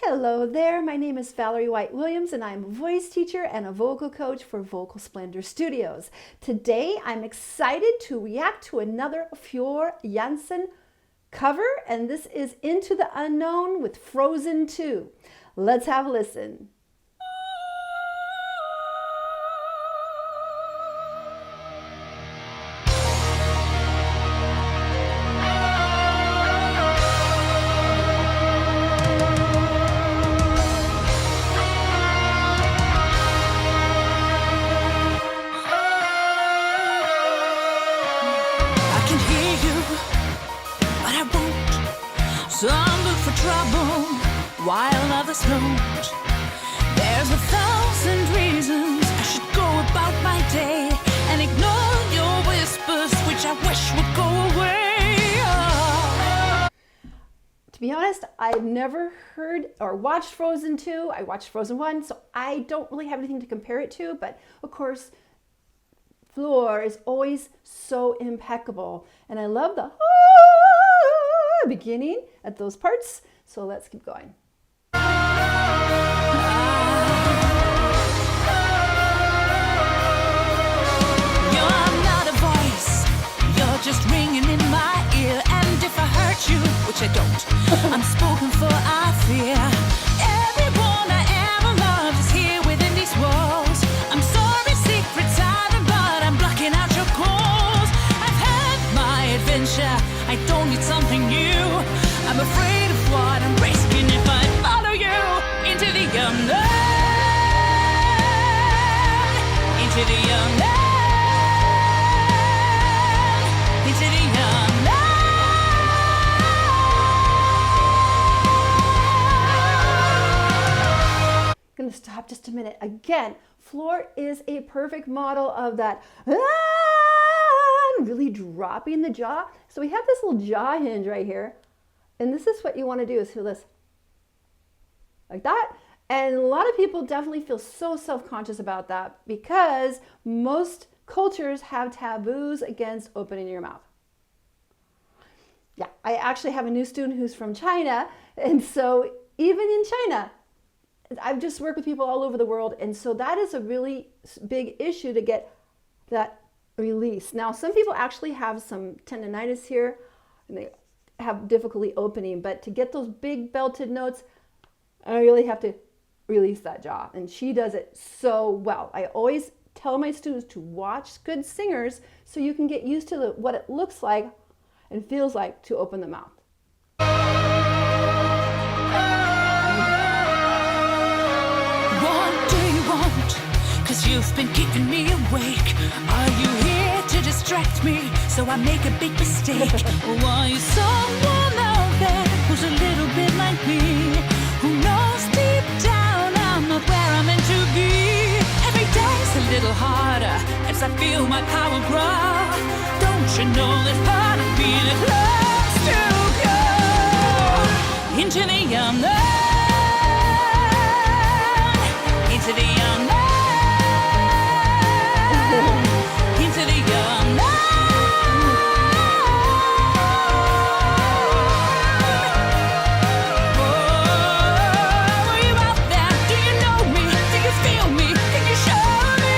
Hello there, my name is Valerie White Williams and I'm a voice teacher and a vocal coach for Vocal Splendor Studios. Today I'm excited to react to another Floor Jansen cover, and this is Into the Unknown with Frozen 2. Let's have a listen. Some look for trouble while others don't. There's 1,000 reasons I should go about my day and ignore your whispers, which I wish would go away. To be honest, I've never heard or watched Frozen 2. I watched Frozen 1, so I don't really have anything to compare it to, but of course, Floor is always so impeccable, and I love the beginning at those parts, so let's keep going. You're not a voice, you're just ringing in my ear, and if I hurt you, which I don't, I'm spoken for, I fear. Everyone I ever loved is here within these walls. I'm sorry, secrets hidden, but I'm blocking out your calls. I've had my adventure, I don't need something new. I'm afraid of what I'm risking if I follow you into the unknown. Into the unknown. Into the unknown. I'm going to stop just a minute. Again, Floor is a perfect model of that really dropping the jaw. So we have this little jaw hinge right here. And this is what you want to do, is feel this like that. And a lot of people definitely feel so self-conscious about that because most cultures have taboos against opening your mouth. Yeah, I actually have a new student who's from China. And so even in China, I've just worked with people all over the world. And so that is a really big issue to get that release. Now, some people actually have some tendonitis here and they have difficulty opening, but to get those big belted notes, I really have to release that jaw, and she does it so well. I always tell my students to watch good singers so you can get used to what it looks like and feels like to open the mouth. What do you want? 'Cause you've been keeping me awake. Are you here to distract me so I make a big mistake? Or are you someone out there who's a little bit like me, who knows deep down I'm not where I'm meant to be? Every day's a little harder as I feel my power grow. Don't you know that part of me that loves to go into the unknown? Into the unknown. Into the unknown. Oh, are you out there? Do you know me? Do you feel me? Can you show me?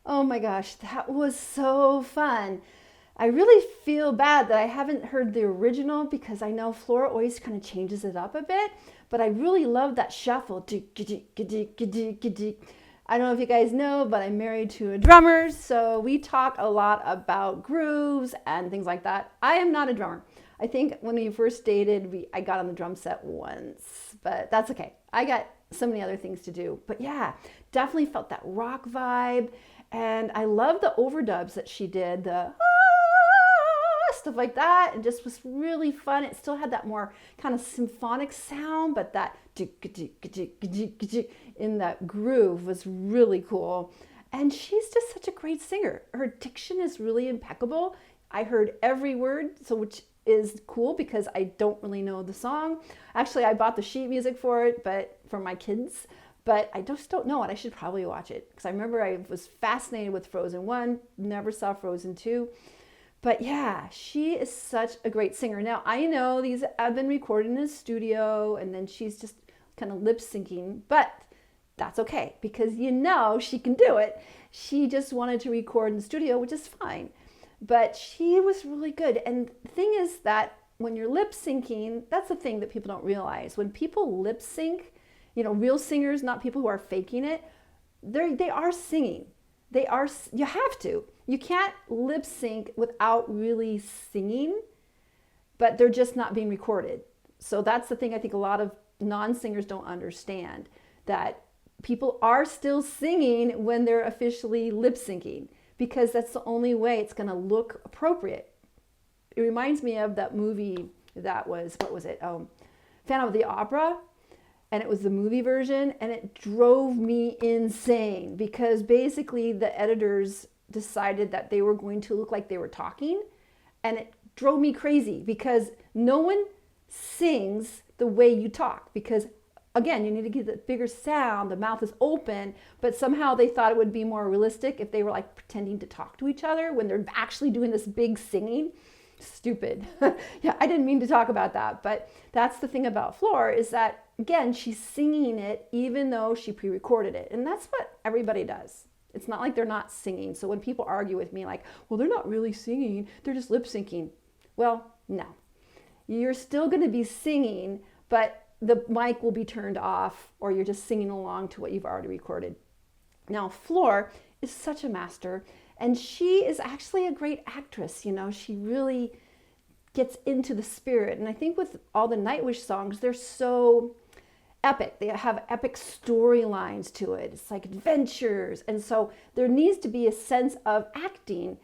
Oh my gosh, that was so fun. I really feel bad that I haven't heard the original because I know Floor always kind of changes it up a bit, but I really love that shuffle. I don't know if you guys know, but I'm married to a drummer, so we talk a lot about grooves and things like that. I am not a drummer. I think when we first dated, I got on the drum set once, but that's okay. I got so many other things to do. But yeah, definitely felt that rock vibe. And I love the overdubs that she did, the stuff like that, and just was really fun. It still had that more kind of symphonic sound, but that in that groove was really cool. And she's just such a great singer. Her diction is really impeccable. I heard every word, so which is cool because I don't really know the song. Actually, I bought the sheet music for it, but for my kids, but I just don't know it. I should probably watch it because I remember I was fascinated with Frozen 1, never saw Frozen 2. But yeah, she is such a great singer. Now, I know these have been recorded in a studio and then she's just kind of lip syncing, but that's okay because you know she can do it. She just wanted to record in the studio, which is fine. But she was really good. And the thing is that when you're lip syncing, that's the thing that people don't realize. When people lip sync, real singers, not people who are faking it, they are singing. You have to. You can't lip sync without really singing, but they're just not being recorded. So that's the thing I think a lot of non-singers don't understand, that people are still singing when they're officially lip syncing, because that's the only way it's going to look appropriate. It reminds me of that movie that was, what was it? Phantom of the Opera. And it was the movie version, and it drove me insane because basically the editors decided that they were going to look like they were talking, and it drove me crazy because no one sings the way you talk, because again, you need to get the bigger sound, the mouth is open, but somehow they thought it would be more realistic if they were like pretending to talk to each other when they're actually doing this big singing. Stupid. Yeah, I didn't mean to talk about that, but that's the thing about Floor, is that again, she's singing it even though she pre-recorded it, and that's what everybody does. It's not like they're not singing. So when people argue with me like, well, they're not really singing, they're just lip syncing. Well, no, you're still going to be singing, but the mic will be turned off, or you're just singing along to what you've already recorded. Now, Floor is such a master, and she is actually a great actress. She really gets into the spirit. And I think with all the Nightwish songs, they're so epic. They have epic storylines to it. It's like adventures. And so there needs to be a sense of acting.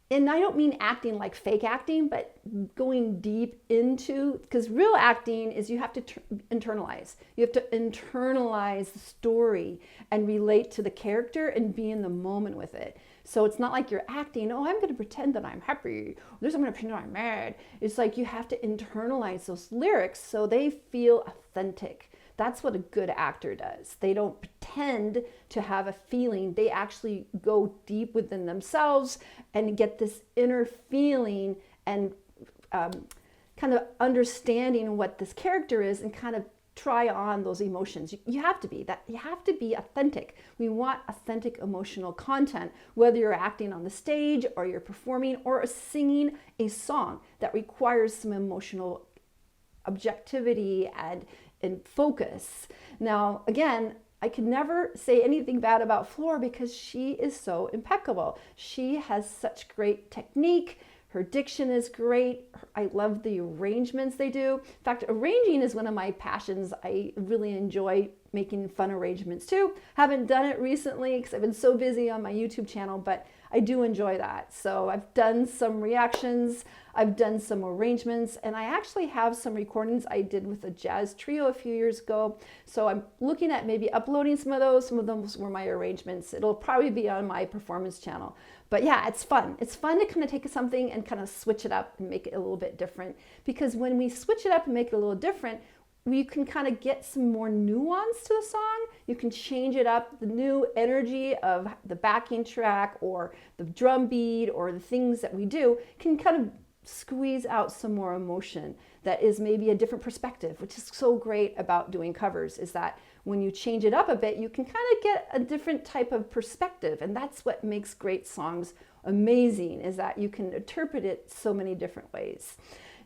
And I don't mean acting like fake acting, but going deep into, because real acting is you have to internalize. You have to internalize the story and relate to the character and be in the moment with it. So it's not like you're acting, oh, I'm going to pretend that I'm happy, or I'm going to pretend I'm mad. It's like you have to internalize those lyrics so they feel authentic. That's what a good actor does. They don't pretend to have a feeling. They actually go deep within themselves and get this inner feeling and kind of understanding what this character is, and kind of try on those emotions. You have to be authentic. We want authentic emotional content, whether you're acting on the stage or you're performing or singing a song that requires some emotional objectivity and focus. Now, again, I could never say anything bad about Floor because she is so impeccable. She has such great technique. Her diction is great. I love the arrangements they do. In fact, arranging is one of my passions. I really enjoy making fun arrangements too. Haven't done it recently because I've been so busy on my YouTube channel, but I do enjoy that. So I've done some reactions, I've done some arrangements, and I actually have some recordings I did with a jazz trio a few years ago. So I'm looking at maybe uploading some of those. Some of them were my arrangements. It'll probably be on my performance channel. But yeah, it's fun. It's fun to kind of take something and kind of switch it up and make it a little bit different. Because when we switch it up and make it a little different, you can kind of get some more nuance to the song. You can change it up, the new energy of the backing track or the drum beat or the things that we do can kind of squeeze out some more emotion that is maybe a different perspective, which is so great about doing covers, is that when you change it up a bit, you can kind of get a different type of perspective. And that's what makes great songs amazing, is that you can interpret it so many different ways.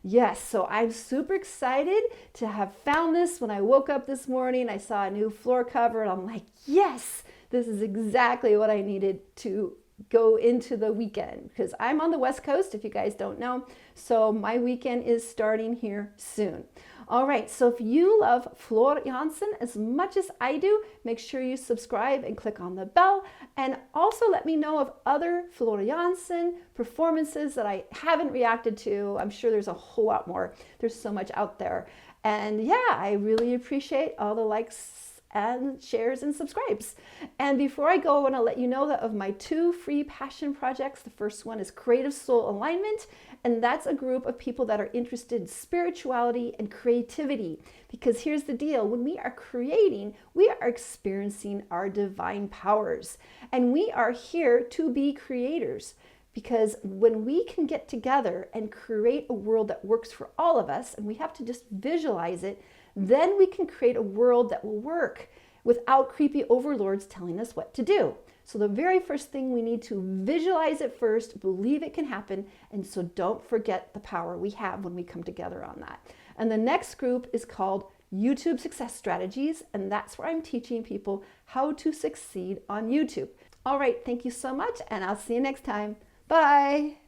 Yes, so I'm super excited to have found this. When I woke up this morning, I saw a new Floor cover and I'm like, yes, this is exactly what I needed to go into the weekend, because I'm on the West Coast, if you guys don't know. So my weekend is starting here soon. All right, so if you love Floor Jansen as much as I do, make sure you subscribe and click on the bell. And also let me know of other Floor Jansen performances that I haven't reacted to. I'm sure there's a whole lot more. There's so much out there. And yeah, I really appreciate all the likes and shares and subscribes. And before I go, I want to let you know that of my 2 free passion projects. The first one is Creative Soul Alignment, and that's a group of people that are interested in spirituality and creativity. Because here's the deal, when we are creating, we are experiencing our divine powers, and we are here to be creators. Because when we can get together and create a world that works for all of us, and we have to just visualize it, then we can create a world that will work without creepy overlords telling us what to do. So the very first thing, we need to visualize it first, believe it can happen, and so don't forget the power we have when we come together on that. And the next group is called YouTube Success Strategies, and that's where I'm teaching people how to succeed on YouTube. All right, thank you so much, and I'll see you next time. Bye.